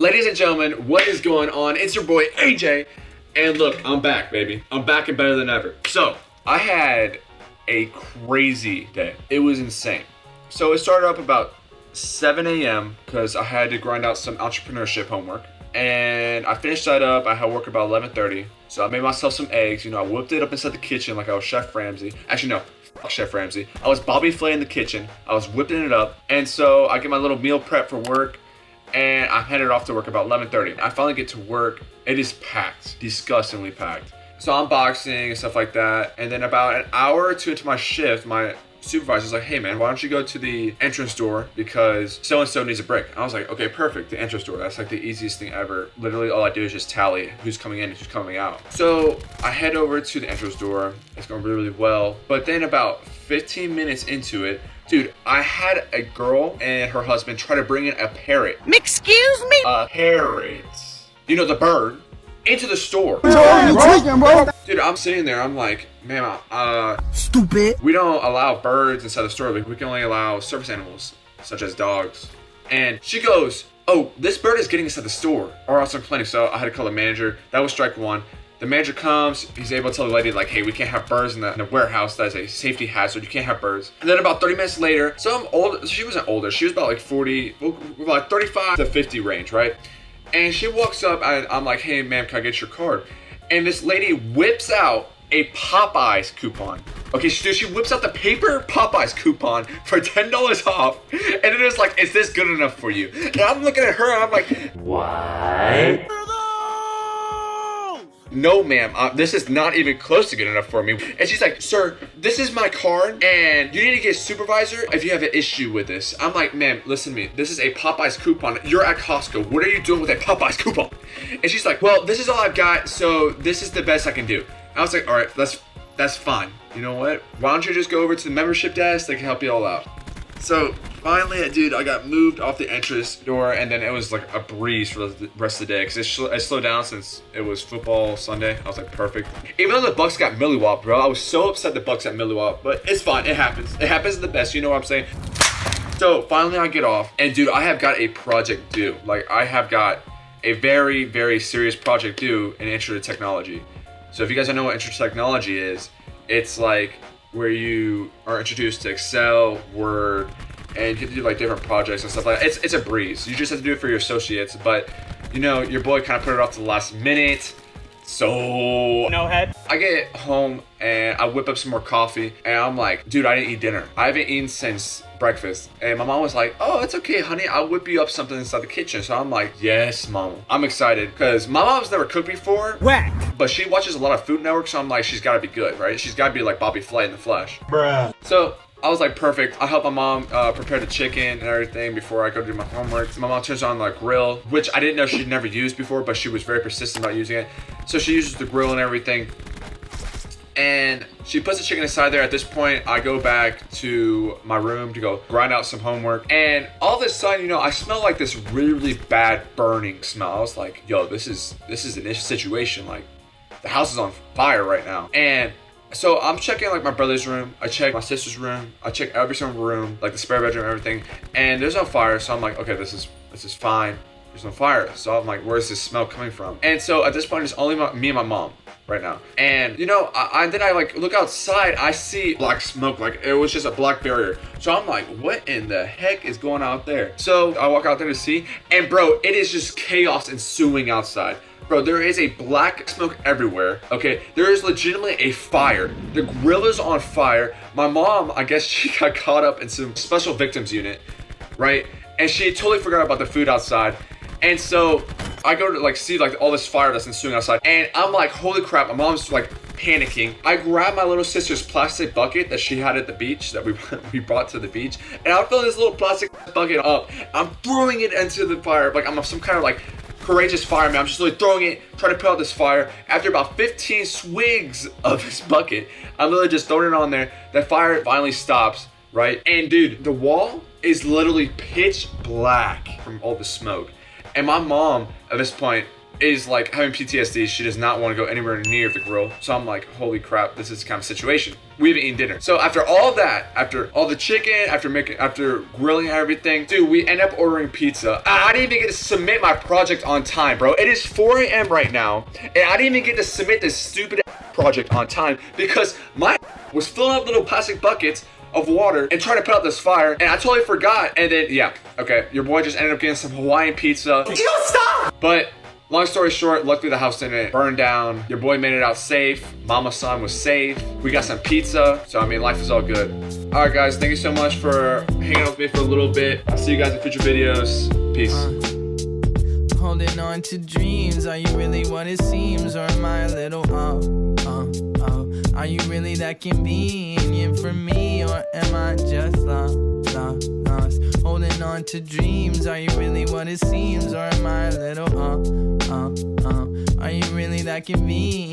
Ladies and gentlemen, what is going on? It's your boy AJ, and look, I'm back, baby. I'm back and better than ever. So, I had a crazy day. It was insane. So it started up about 7 a.m. because I had to grind out some entrepreneurship homework. And I finished that up. I had work about 11:30. So I made myself some eggs. You know, I whipped it up inside the kitchen like I was Chef Ramsay. Actually, no. Fuck Chef Ramsay. I was Bobby Flay in the kitchen. I was whipping it up. And so I get my little meal prep for work. And I'm headed off to work about 11:30. I finally get to work. It is packed. Disgustingly packed. So I'm boxing and stuff like that. And then about an hour or two into my shift, my supervisor's like, hey man, why don't you go to the entrance door because so-and-so needs a break. I was like, okay, perfect, the entrance door. That's like the easiest thing ever. Literally all I do is just tally who's coming in and who's coming out. So I head over to the entrance door. It's going really, really well. But then about 15 minutes into it, dude, I had a girl and her husband try to bring in a parrot. Excuse me? A parrot. You know, the bird. Into the store. Dude, I'm sitting there, I'm like, man, stupid. We don't allow birds inside the store. We can only allow service animals, such as dogs. And she goes, oh, this bird is getting inside the store, or else I'm complaining. So I had to call the manager. That was strike one. The manager comes, he's able to tell the lady, like, hey, we can't have birds in the warehouse. That is a safety hazard. You can't have birds. And then about 30 minutes later, some old, she wasn't older. She was about like 40, like 35 to 50 range, right? And she walks up, and I'm like, hey, ma'am, can I get your card? And this lady whips out a Popeyes coupon. Okay, she whips out the paper Popeyes coupon for $10 off. And it was like, is this good enough for you? And I'm looking at her, and I'm like, what? No, ma'am, this is not even close to good enough for me. And she's like, sir, this is my card, and you need to get a supervisor if you have an issue with this. I'm like, ma'am, listen to me. This is a Popeyes coupon. You're at Costco. What are you doing with a Popeyes coupon? And she's like, well, this is all I've got, so this is the best I can do. I was like, all right, that's fine. You know what? Why don't you just go over to the membership desk? They can help you all out. So finally, dude, I got moved off the entrance door, and then it was like a breeze for the rest of the day because I slowed down since it was football Sunday. I was like, perfect. Even though the Bucks got millywhopped, bro, I was so upset the Bucks got millywhopped, but it's fine. It happens. It happens to the best. You know what I'm saying? So finally, I get off, and dude, I have got a project due. Like, I have got a very, very serious project due in Intro to Technology. So if you guys don't know what Intro to Technology is, it's like where you are introduced to Excel, Word, and you get to do like different projects and stuff like that. It's a breeze. You just have to do it for your associates, but you know, your boy kind of put it off to the last minute. So No head. I get home and I whip up some more coffee, and I'm like, dude, I didn't eat dinner. I haven't eaten since breakfast. And my mom was like, oh, it's okay, honey, I'll whip you up something inside the kitchen. So I'm like, yes, mom. I'm excited because my mom's never cooked before. Whack. But she watches a lot of Food Network, so I'm like, she's gotta be good, right? She's gotta be like Bobby Flay in the flesh. Bruh. So I was like, perfect. I help my mom prepare the chicken and everything before I go do my homework. So my mom turns on the grill, which I didn't know she'd never used before, but she was very persistent about using it. So she uses the grill and everything. And she puts the chicken aside there. At this point, I go back to my room to go grind out some homework. And all of a sudden, you know, I smell like this really, really bad burning smell. I was like, yo, this is an issue situation. Like, the house is on fire right now. And so I'm checking like my brother's room. I check my sister's room. I check every single room, like the spare bedroom, everything. And there's no fire. So I'm like, okay, this is fine. There's no fire. So I'm like, where's this smell coming from? And so at this point, it's only me and my mom right now. And you know, then I like look outside, I see black smoke, like it was just a black barrier. So I'm like, what in the heck is going on out there? So I walk out there to see, and bro, it is just chaos ensuing outside. Bro, there is a black smoke everywhere, okay? There is legitimately a fire. The grill is on fire. My mom, I guess she got caught up in some special victims unit, right? And she totally forgot about the food outside. And so I go to like see like all this fire that's ensuing outside, and I'm like, holy crap, my mom's like panicking. I grab my little sister's plastic bucket that she had at the beach that we brought to the beach, and I'm filling this little plastic bucket up. I'm throwing it into the fire like I'm some kind of like courageous fireman. I'm just literally throwing it, trying to put out this fire. After about 15 swigs of this bucket, I'm literally just throwing it on there. The fire finally stops, right? And dude, the wall is literally pitch black from all the smoke. And my mom, at this point, is like having PTSD. She does not want to go anywhere near the grill. So I'm like, holy crap, this is the kind of situation. We haven't eaten dinner. So after all that, after all the chicken, after grilling everything, dude, we end up ordering pizza. I didn't even get to submit my project on time, bro. It is 4 a.m. right now, and I didn't even get to submit this stupid project on time because my was filling up little plastic buckets of water and trying to put out this fire, and I totally forgot. And then, yeah, okay, your boy just ended up getting some Hawaiian pizza. You stop! But long story short, luckily the house didn't burn down. Your boy made it out safe. Mama's son was safe. We got some pizza. So, I mean, life is all good. All right, guys, thank you so much for hanging out with me for a little bit. I'll see you guys in future videos. Peace. Holding on to dreams, are you really what it seems? Or am I a little Are you really that convenient for me? Or am I just lost? Holding on to dreams, are you really what it seems? Or am I a little Are you really that convenient?